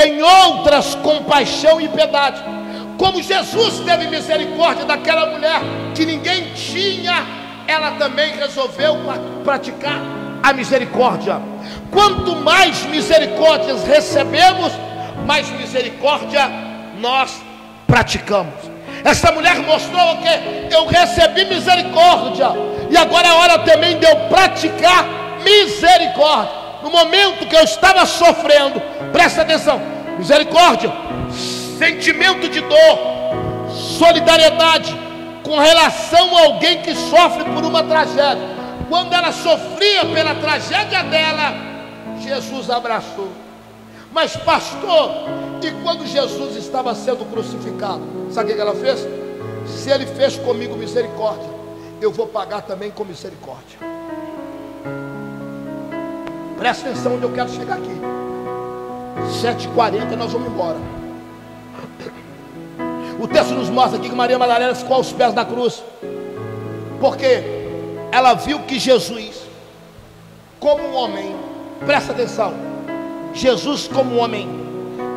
em outras compaixão e piedade. Como Jesus teve misericórdia daquela mulher que ninguém tinha, ela também resolveu praticar a misericórdia. Quanto mais misericórdias recebemos, mais misericórdia nós praticamos. Essa mulher mostrou que eu recebi misericórdia, e agora é hora também de eu praticar misericórdia. No momento que eu estava sofrendo, presta atenção, misericórdia, sentimento de dor, solidariedade com relação a alguém que sofre por uma tragédia. Quando ela sofria pela tragédia dela, Jesus abraçou. Mas pastor, e quando Jesus estava sendo crucificado, sabe o que ela fez? Se ele fez comigo misericórdia, eu vou pagar também com misericórdia. Presta atenção onde eu quero chegar aqui. 7h40 nós vamos embora. O texto nos mostra aqui que Maria Madalena ficou aos pés da cruz, porque ela viu que Jesus, como um homem, presta atenção, Jesus como um homem,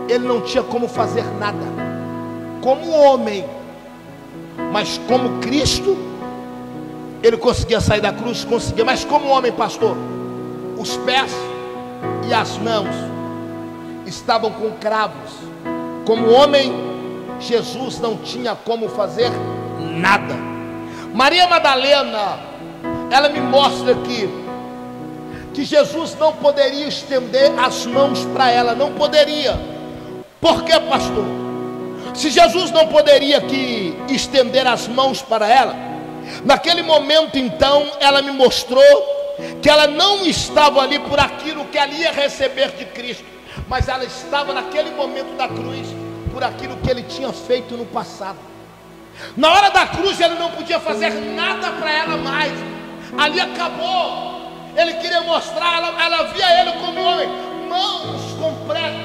ele não tinha como fazer nada como homem, mas como Cristo ele conseguia sair da cruz, conseguia. Mas como homem, pastor, os pés e as mãos estavam com cravos. Como homem, Jesus não tinha como fazer nada. Maria Madalena, ela me mostra aqui que Jesus não poderia estender as mãos para ela, não poderia. Por quê, pastor? Se Jesus não poderia aqui estender as mãos para ela, naquele momento então ela me mostrou que ela não estava ali por aquilo que ela ia receber de Cristo, mas ela estava naquele momento da cruz por aquilo que ele tinha feito no passado. Na hora da cruz ele não podia fazer nada para ela mais, ali acabou. Ele queria mostrar, ela via ele como homem, mãos com prego,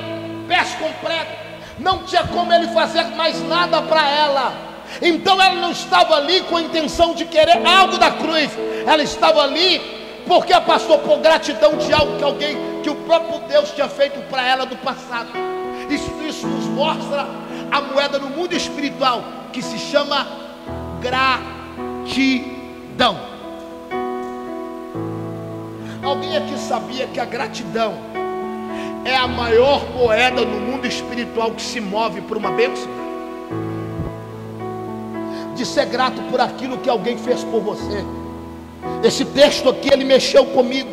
pés com prego, não tinha como ele fazer mais nada para ela. Então ela não estava ali com a intenção de querer algo da cruz, ela estava ali porque, pastor, por gratidão de algo que o próprio Deus tinha feito para ela do passado. Isso nos mostra a moeda no mundo espiritual que se chama gratidão. Alguém aqui sabia que a gratidão é a maior moeda no mundo espiritual que se move por uma bênção? De ser grato por aquilo que alguém fez por você. Esse texto aqui, ele mexeu comigo,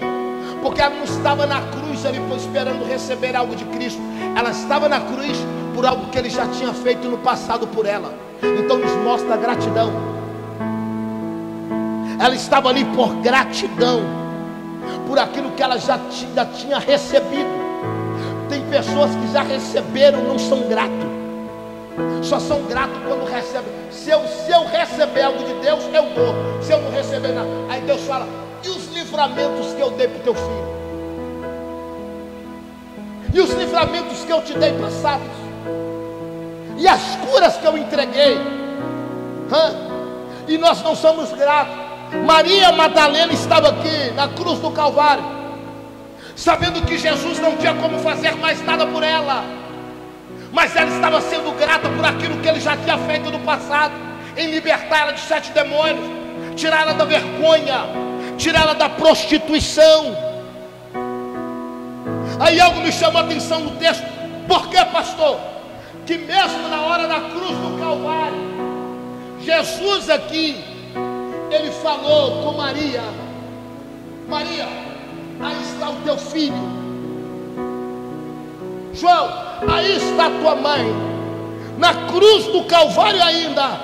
porque ela não estava na cruz ali esperando receber algo de Cristo, ela estava na cruz por algo que ele já tinha feito no passado por ela. Então nos mostra a gratidão. Ela estava ali por gratidão, por aquilo que ela já tinha recebido. Tem pessoas que já receberam, não são gratos, só são gratos quando recebem. Se eu receber algo de Deus, eu dou. Se eu não receber nada, aí Deus fala: e os livramentos que eu dei para o teu filho? E os livramentos que eu te dei passados? E as curas que eu entreguei? E nós não somos gratos. Maria Madalena estava aqui na cruz do Calvário, sabendo que Jesus não tinha como fazer mais nada por ela, mas ela estava sendo grata por aquilo que ele já tinha feito no passado, em libertar ela de 7 demônios, tirar ela da vergonha, tirar ela da prostituição. Aí algo me chamou a atenção no texto. Por que, pastor? Que mesmo na hora da cruz do Calvário, Jesus aqui, ele falou com Maria: Maria, aí está o teu filho. João, aí está a tua mãe. Na cruz do Calvário ainda,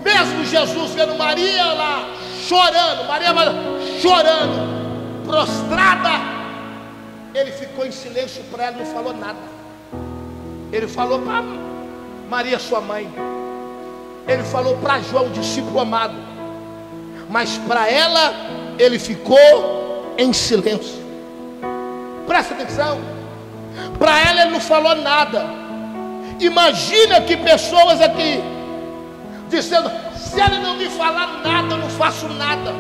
mesmo Jesus vendo Maria lá chorando, Maria chorando prostrada, ele ficou em silêncio para ela, não falou nada. Ele falou para Maria, sua mãe. Ele falou para João, o discípulo amado. Mas para ela, ele ficou em silêncio. Presta atenção. Para ela, ele não falou nada. Imagina que pessoas aqui dizendo: se ele não me falar nada, eu não faço nada.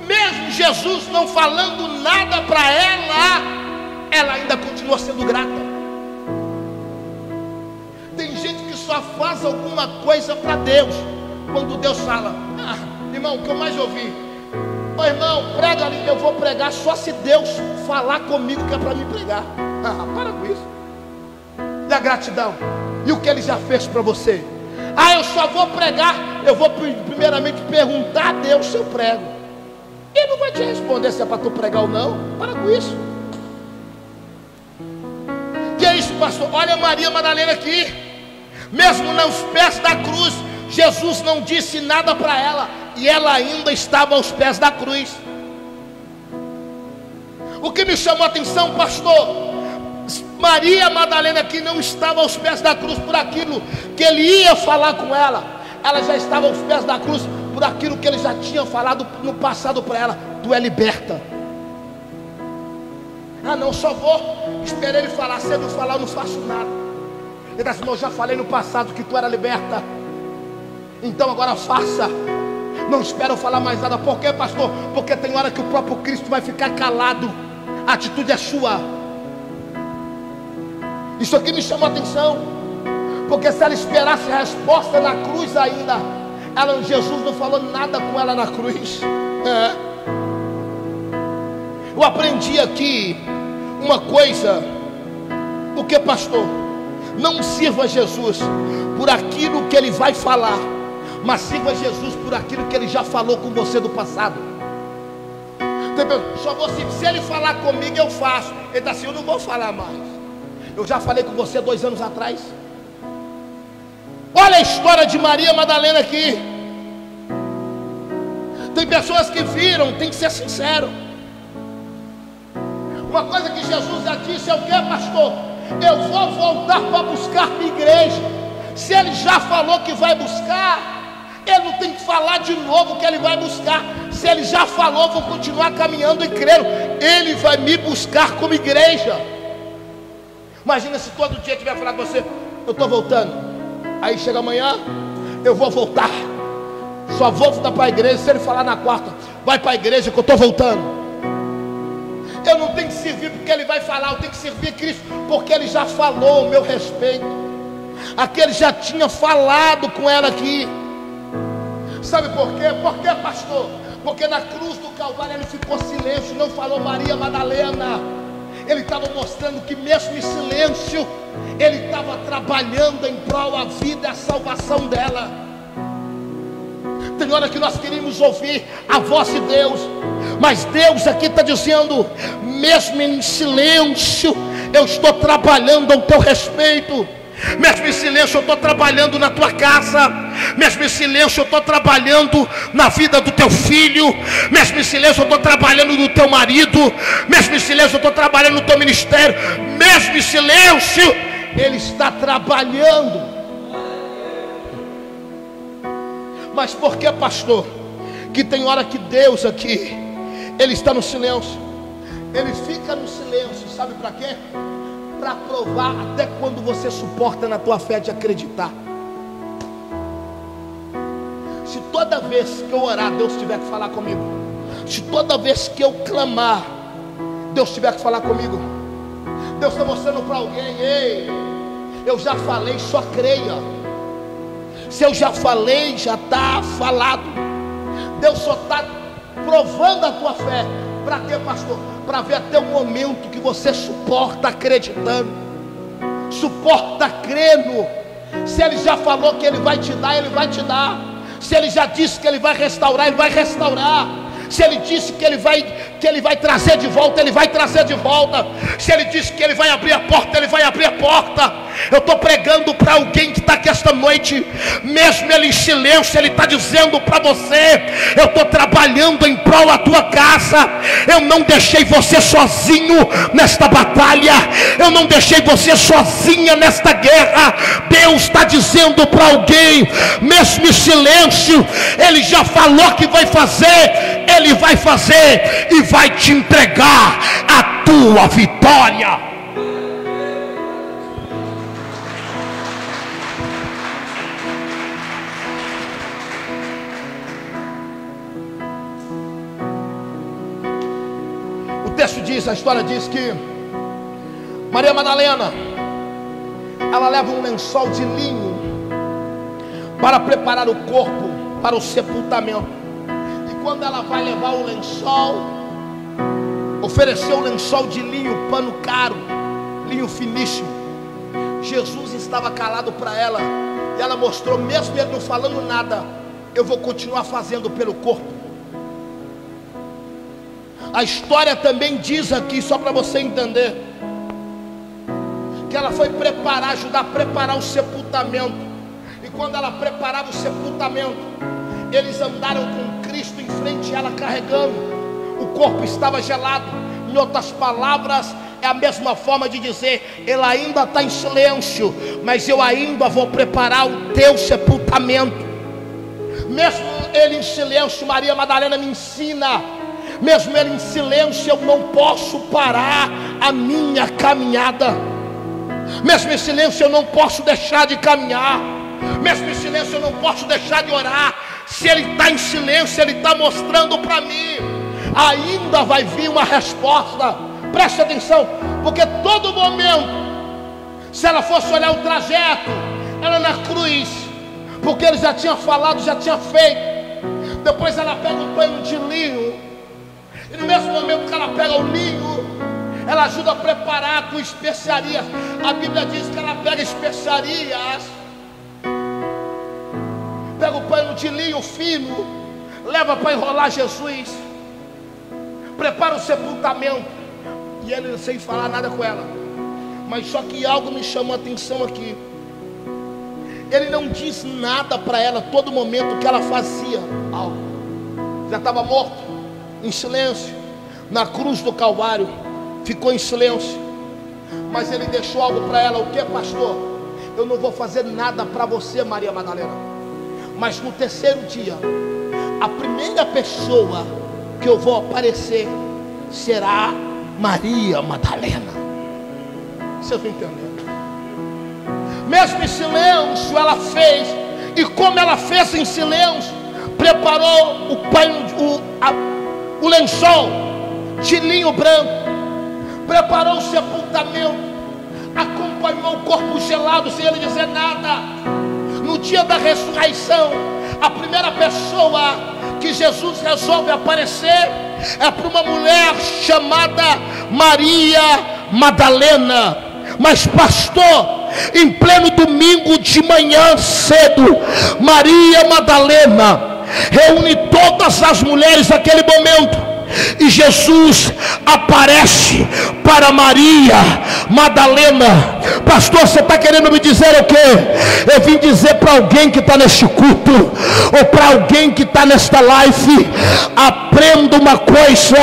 Mesmo Jesus não falando nada para ela ainda continua sendo grata. Tem gente que só faz alguma coisa para Deus quando Deus fala. Irmão, o que eu mais ouvi: ô irmão, prega ali. Eu vou pregar só se Deus falar comigo que é para me pregar. Para com isso. E a gratidão? E o que Ele já fez para você? Eu só vou pregar. Eu vou primeiramente perguntar a Deus se eu prego. Ele não vai te responder se é para tu pregar ou não. Para com isso. Que é isso, pastor? Olha Maria Madalena aqui. Mesmo nos pés da cruz, Jesus não disse nada para ela, e ela ainda estava aos pés da cruz. O que me chamou a atenção, pastor? Maria Madalena aqui não estava aos pés da cruz por aquilo que ele ia falar com ela. Ela já estava aos pés da cruz por aquilo que ele já tinha falado no passado para ela: tu é liberta. Não, só vou esperar ele falar. Se ele não falar, eu não faço nada. Ele disse: eu já falei no passado que tu era liberta, então agora faça. Não espero falar mais nada. Por quê, pastor? Porque tem hora que o próprio Cristo vai ficar calado. A atitude é sua. Isso aqui me chamou a atenção, porque se ela esperasse a resposta na cruz ainda, Jesus não falou nada com ela na cruz. Eu aprendi aqui uma coisa. O que, pastor? Não sirva Jesus por aquilo que Ele vai falar, mas sirva Jesus por aquilo que Ele já falou com você do passado. Só vou, se Ele falar comigo, eu faço. Ele está assim: eu não vou falar mais. Eu já falei com você 2 anos atrás. Olha a história de Maria Madalena aqui. Tem pessoas que viram, tem que ser sincero. Uma coisa que Jesus já disse é o que, pastor? Eu vou voltar para buscar minha igreja. Se Ele já falou que vai buscar, Ele não tem que falar de novo que Ele vai buscar. Se Ele já falou, vou continuar caminhando e crendo. Ele vai me buscar como igreja. Imagina se todo dia tiver falar com você: eu estou voltando. Aí chega amanhã, eu vou voltar. Só vou voltar para a igreja se Ele falar na quarta: vai para a igreja que eu estou voltando. Eu não tenho que servir porque Ele vai falar. Eu tenho que servir Cristo porque Ele já falou o meu respeito. Aqui Ele já tinha falado com ela aqui. Sabe por quê? Por quê, pastor? Porque na cruz do Calvário Ele ficou silêncio, não falou Maria Madalena. Ele estava mostrando que mesmo em silêncio, Ele estava trabalhando em prol da vida e a salvação dela. Tem hora que nós queremos ouvir a voz de Deus, mas Deus aqui está dizendo: mesmo em silêncio, eu estou trabalhando ao teu respeito. Mesmo em silêncio eu estou trabalhando na tua casa. Mesmo em silêncio eu estou trabalhando na vida do teu filho. Mesmo em silêncio eu estou trabalhando no teu marido. Mesmo em silêncio eu estou trabalhando no teu ministério. Mesmo em silêncio Ele está trabalhando. Mas por que, pastor, que tem hora que Deus aqui, Ele está no silêncio? Ele fica no silêncio, sabe para quê? Para provar até quando você suporta na tua fé de acreditar. Se toda vez que eu orar, Deus tiver que falar comigo, se toda vez que eu clamar, Deus tiver que falar comigo, Deus está mostrando para alguém: ei, eu já falei, só creia. Se eu já falei, já está falado. Deus só está provando a tua fé. Para quê, pastor? Para ver até o momento que você suporta acreditando, suporta crendo. Se Ele já falou que Ele vai te dar, Ele vai te dar. Se Ele já disse que Ele vai restaurar, Ele vai restaurar. Se Ele disse que que Ele vai trazer de volta, Ele vai trazer de volta. Se Ele disse que Ele vai abrir a porta, Ele vai abrir a porta. Eu estou pregando para alguém que está aqui esta noite, mesmo Ele em silêncio, Ele está dizendo para você: eu estou trabalhando em prol da tua casa. Eu não deixei você sozinho nesta batalha, eu não deixei você sozinha nesta guerra. Deus está dizendo para alguém, mesmo em silêncio, Ele já falou que vai fazer, Ele vai fazer e vai te entregar a tua vitória. O texto diz, a história diz que Maria Madalena, ela leva um lençol de linho para preparar o corpo para o sepultamento. E quando ela vai levar o lençol, ofereceu o lençol de linho, pano caro, linho finíssimo. Jesus estava calado para ela, e ela mostrou, mesmo ele não falando nada: eu vou continuar fazendo pelo corpo. A história também diz aqui, só para você entender, que ela foi preparar, ajudar a preparar o sepultamento. E quando ela preparava o sepultamento, eles andaram com Cristo em frente a ela carregando. O corpo estava gelado. Em outras palavras, é a mesma forma de dizer: ele ainda está em silêncio, mas eu ainda vou preparar o teu sepultamento. Mesmo ele em silêncio, Maria Madalena me ensina, mesmo ele em silêncio, eu não posso parar a minha caminhada. Mesmo em silêncio, eu não posso deixar de caminhar. Mesmo em silêncio, eu não posso deixar de orar. Se ele está em silêncio, ele está mostrando para mim, ainda vai vir uma resposta. Preste atenção, porque todo momento, se ela fosse olhar o trajeto, ela na cruz, porque ele já tinha falado, já tinha feito. Depois ela pega um pano de linho, e no mesmo momento que ela pega o linho, ela ajuda a preparar com especiarias. A Bíblia diz que ela pega especiarias, pega o pano de linho fino, leva para enrolar Jesus, prepara o sepultamento. E ele sem falar nada com ela. Mas só que algo me chamou a atenção aqui. Ele não diz nada para ela todo momento que ela fazia algo. Já estava morto, em silêncio, na cruz do Calvário, ficou em silêncio. Mas ele deixou algo para ela. O que, pastor? Eu não vou fazer nada para você, Maria Madalena, mas no terceiro dia, a primeira pessoa que eu vou aparecer será Maria Madalena. Vocês estão entendendo? Mesmo em silêncio ela fez. E como ela fez em silêncio, preparou o pano, o lençol de linho branco, preparou o sepultamento, acompanhou o corpo gelado sem ele dizer nada. No dia da ressurreição, a primeira pessoa que Jesus resolve aparecer é para uma mulher chamada Maria Madalena. Mas pastor, em pleno domingo de manhã cedo, Maria Madalena reúne todas as mulheres naquele momento, e Jesus aparece para Maria Madalena. Pastor, você está querendo me dizer o quê? Eu vim dizer para alguém que está neste culto, ou para alguém que está nesta live: aprenda uma coisa,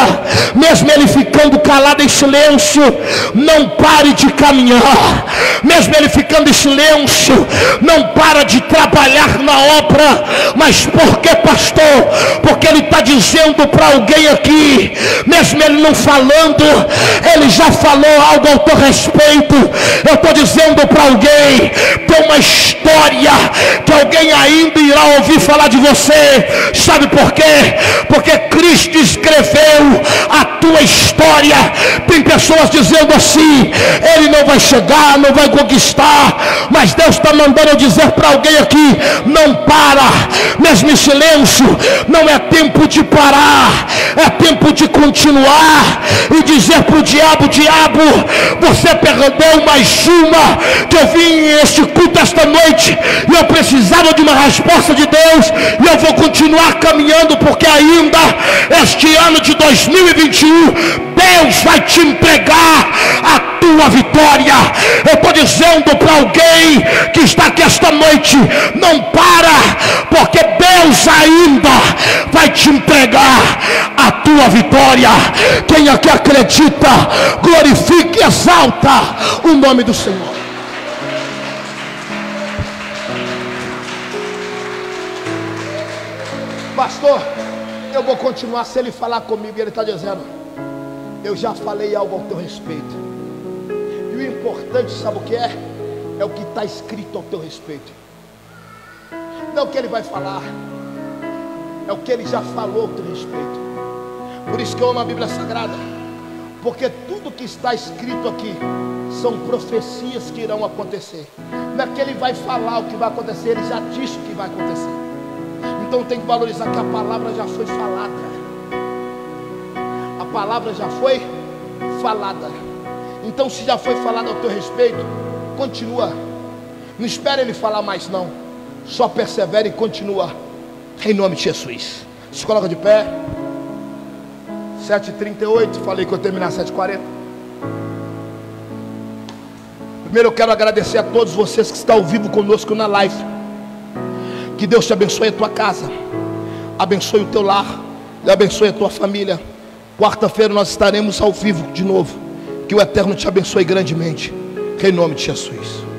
mesmo ele ficando calado em silêncio, não pare de caminhar. Mesmo ele ficando em silêncio, não para de trabalhar na obra. Mas por que, pastor? Porque ele está dizendo para alguém aqui, mesmo ele não falando, ele já falou algo ao teu respeito. Eu estou dizendo para alguém, tem uma história que alguém ainda irá ouvir falar de você. Sabe por quê? Porque Cristo escreveu a tua história. Tem pessoas dizendo assim: ele não vai chegar, não vai conquistar. Mas Deus está mandando eu dizer para alguém aqui: não para, mesmo em silêncio. Não é tempo de parar, é tempo de continuar e dizer para o diabo: diabo, você perdeu, mas assuma que eu vim este culto esta noite e eu precisava de uma resposta de Deus, e eu vou continuar caminhando, porque ainda este ano de 2021 Deus vai te entregar a tua vitória. Eu estou dizendo para alguém que está aqui esta noite: não para, porque Deus ainda vai te entregar a tua vitória. Quem aqui acredita, glorifique e exalta o nome do Senhor. Pastor, eu vou continuar. Se ele falar comigo, ele está dizendo: eu já falei algo ao teu respeito. E o importante, sabe o que é? É o que está escrito ao teu respeito. Não é o que ele vai falar, é o que ele já falou ao teu respeito. Por isso que eu amo a Bíblia Sagrada, porque tudo que está escrito aqui são profecias que irão acontecer. Não é que ele vai falar o que vai acontecer, ele já disse o que vai acontecer. Então tem que valorizar que a palavra já foi falada. A palavra já foi falada. Então, se já foi falado ao teu respeito, continua. Não espere ele falar mais não. Só persevera e continua. Em nome de Jesus. Se coloca de pé. 7h38. Falei que eu ia terminar às 7h40. Primeiro eu quero agradecer a todos vocês que estão ao vivo conosco na live. Que Deus te abençoe a tua casa, abençoe o teu lar e abençoe a tua família. Quarta-feira nós estaremos ao vivo de novo. Que o Eterno te abençoe grandemente, em nome de Jesus.